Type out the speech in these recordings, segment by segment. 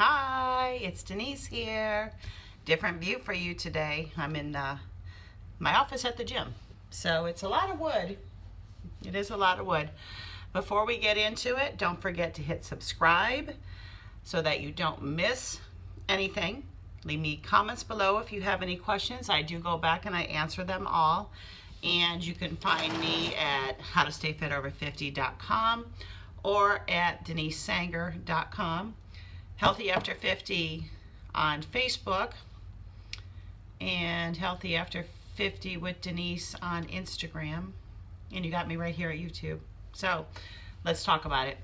Hi, it's Denise here. Different view for you today. I'm in my office at the gym. So it's a lot of wood. It is a lot of wood. Before we get into it, don't forget to hit subscribe so that you don't miss anything. Leave me comments below if you have any questions. I do go back and I answer them all. And you can find me at howtostayfitover50.com or at denisesanger.com. Healthy After 50 on Facebook and Healthy After 50 with Denise on Instagram. And you got me right here at YouTube. So let's talk about it.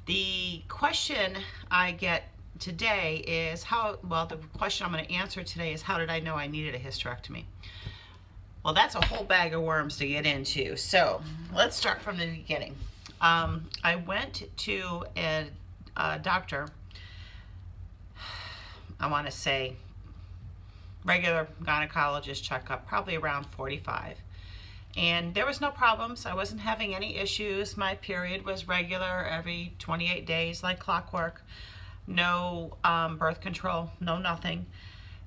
The question I get today is the question I'm going to answer today is how did I know I needed a hysterectomy? Well, that's a whole bag of worms to get into. So let's start from the beginning. I went to a doctor, I want to say regular gynecologist checkup, probably around 45. And there was no problems. I wasn't having any issues. My period was regular every 28 days like clockwork. No birth control, no nothing.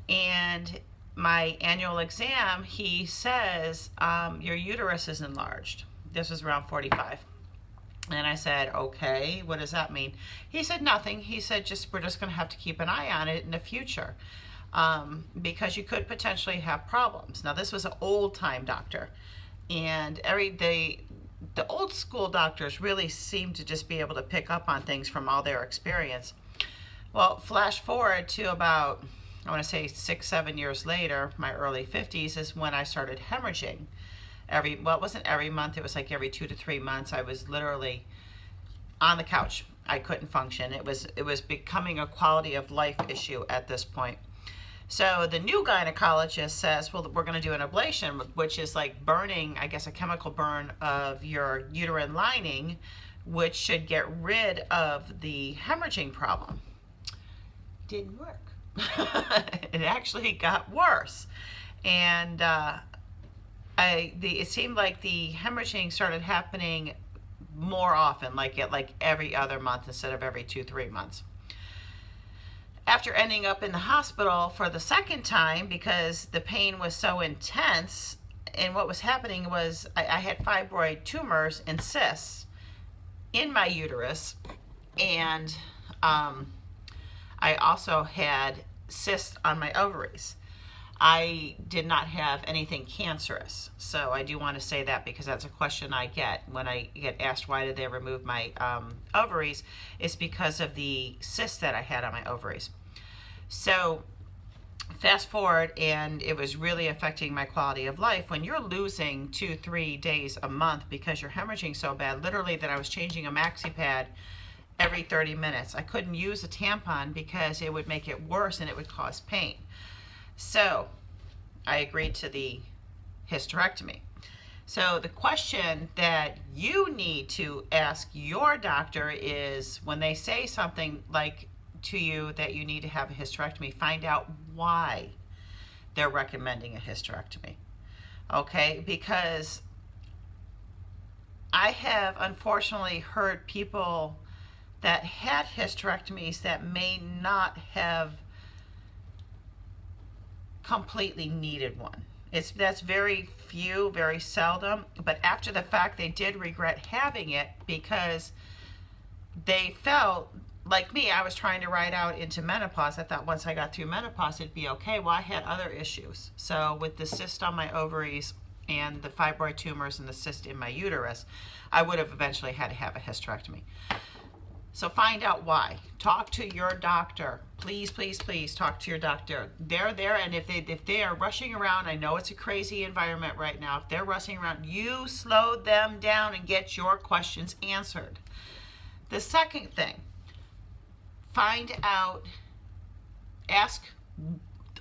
And my annual exam, he says, your uterus is enlarged. This was around 45. And I said, okay, what does that mean? He said nothing. He said, we're just going to have to keep an eye on it in the future because you could potentially have problems. Now, this was an old-time doctor, and the old school doctors really seem to just be able to pick up on things from all their experience. Well, flash forward to about, I want to say 6-7 years later, my early 50s is when I started hemorrhaging. It wasn't every month, it was like every 2 to 3 months. I was literally on the couch. I couldn't function. It was becoming a quality of life issue at this point. So the new gynecologist says, well, we're going to do an ablation, which is like burning, I guess, a chemical burn of your uterine lining, which should get rid of the hemorrhaging problem. Didn't work. It actually got worse. And it seemed like the hemorrhaging started happening more often, like every other month instead of every 2-3 months. After ending up in the hospital for the second time because the pain was so intense, and what was happening was I had fibroid tumors and cysts in my uterus, and I also had cysts on my ovaries. I did not have anything cancerous. So I do want to say that because that's a question I get when I get asked why did they remove my ovaries. It's because of the cysts that I had on my ovaries. So fast forward, and it was really affecting my quality of life. When you're losing 2-3 days a month because you're hemorrhaging so bad, literally that I was changing a maxi pad every 30 minutes. I couldn't use a tampon because it would make it worse and it would cause pain. So I agreed to the hysterectomy. So the question that you need to ask your doctor is when they say something like to you that you need to have a hysterectomy, find out why they're recommending a hysterectomy. Okay, because I have unfortunately heard people that had hysterectomies that may not have completely needed one. That's very few, very seldom, but after the fact they did regret having it because they felt like me. I was trying to ride out into menopause. I thought once I got through menopause it'd be okay. Well, I had other issues. So with the cyst on my ovaries and the fibroid tumors and the cyst in my uterus, I would have eventually had to have a hysterectomy. So find out why. Talk to your doctor. Please, please, please talk to your doctor. They're there, and if they are rushing around, I know it's a crazy environment right now. If they're rushing around, you slow them down and get your questions answered. The second thing, find out, ask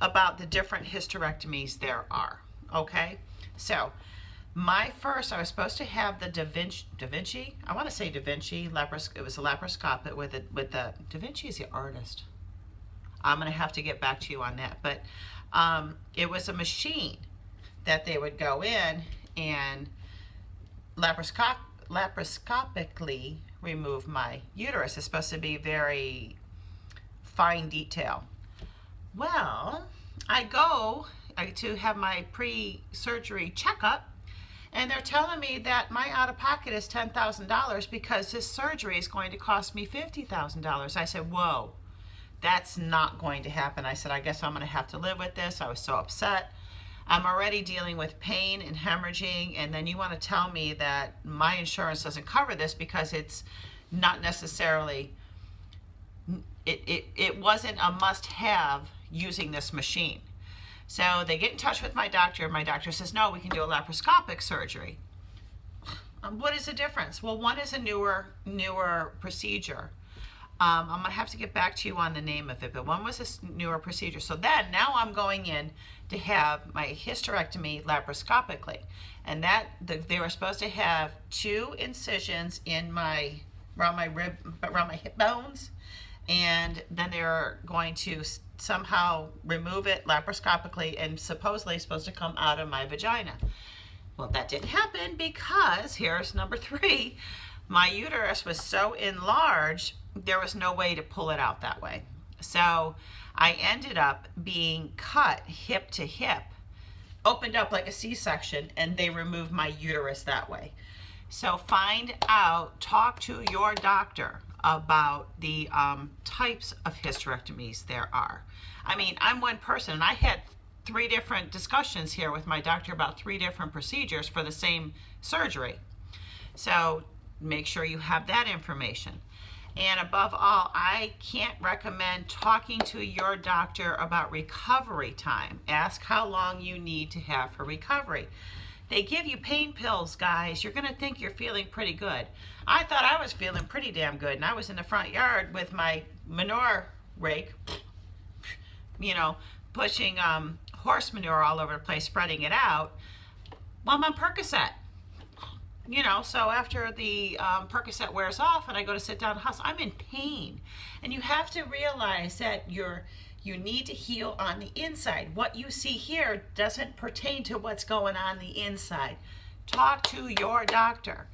about the different hysterectomies there are, okay? So my first, I was supposed to have the Da Vinci, I want to say Da Vinci, it was a laparoscopic with the, Da Vinci is the artist. I'm going to have to get back to you on that. But it was a machine that they would go in and laparoscopically remove my uterus. It's supposed to be very fine detail. Well, I go to have my pre-surgery checkup, and they're telling me that my out-of-pocket is $10,000 because this surgery is going to cost me $50,000. I said, whoa, that's not going to happen. I said, I guess I'm going to have to live with this. I was so upset. I'm already dealing with pain and hemorrhaging, and then you want to tell me that my insurance doesn't cover this because it's not necessarily, it wasn't a must-have using this machine. So they get in touch with my doctor. My doctor says, no, we can do a laparoscopic surgery. What is the difference? Well, one is a newer procedure. I'm going to have to get back to you on the name of it, but one was a newer procedure. So then now I'm going in to have my hysterectomy laparoscopically. And that they were supposed to have 2 incisions in around my hip bones. And then they're going to somehow remove it laparoscopically and supposedly supposed to come out of my vagina. Well, that didn't happen because here's number 3. My uterus was so enlarged, there was no way to pull it out that way. So I ended up being cut hip to hip, opened up like a C-section, and they removed my uterus that way. So find out, talk to your doctor about the types of hysterectomies there are. I mean, I'm one person, and I had 3 different discussions here with my doctor about 3 different procedures for the same surgery. So make sure you have that information. And above all, I can't recommend talking to your doctor about recovery time. Ask how long you need to have for recovery. They give you pain pills, guys. You're going to think you're feeling pretty good. I thought I was feeling pretty damn good, and I was in the front yard with my manure rake, you know, pushing horse manure all over the place, spreading it out. Well, I'm on Percocet. You know, so after the Percocet wears off and I go to sit down in the house, I'm in pain. And you have to realize that you need to heal on the inside. What you see here doesn't pertain to what's going on the inside. Talk to your doctor.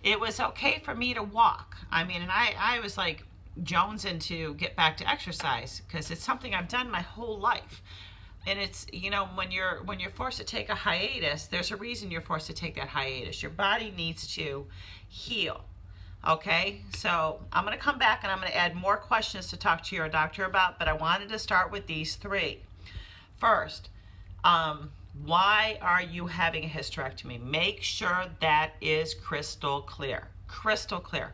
It was okay for me to walk. I mean, and I was like jonesing to get back to exercise because it's something I've done my whole life. And it's, you know, when you're forced to take a hiatus, there's a reason you're forced to take that hiatus. Your body needs to heal. Okay, so I'm going to come back and I'm going to add more questions to talk to your doctor about, but I wanted to start with these 3. First, why are you having a hysterectomy? Make sure that is crystal clear. Crystal clear.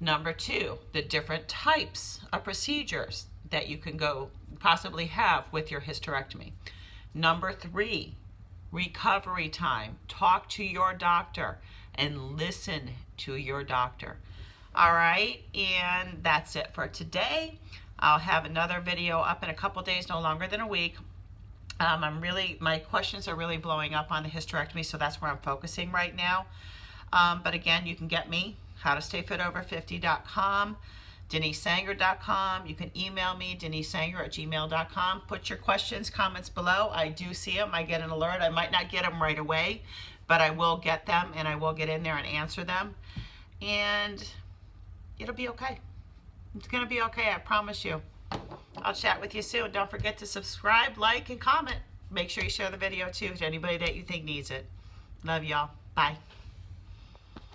Number 2, the different types of procedures that you can go possibly have with your hysterectomy. Number 3, recovery time. Talk to your doctor and listen to your doctor. All right, and that's it for today. I'll have another video up in a couple days, no longer than a week. My questions are really blowing up on the hysterectomy, so that's where I'm focusing right now. But again, you can get me, howtostayfitover50.com, DeniseSanger.com. You can email me, DeniseSanger@gmail.com. Put your questions, comments below. I do see them. I get an alert. I might not get them right away, but I will get them, and I will get in there and answer them. And it'll be okay. It's going to be okay, I promise you. I'll chat with you soon. Don't forget to subscribe, like, and comment. Make sure you share the video, too, to anybody that you think needs it. Love y'all. Bye.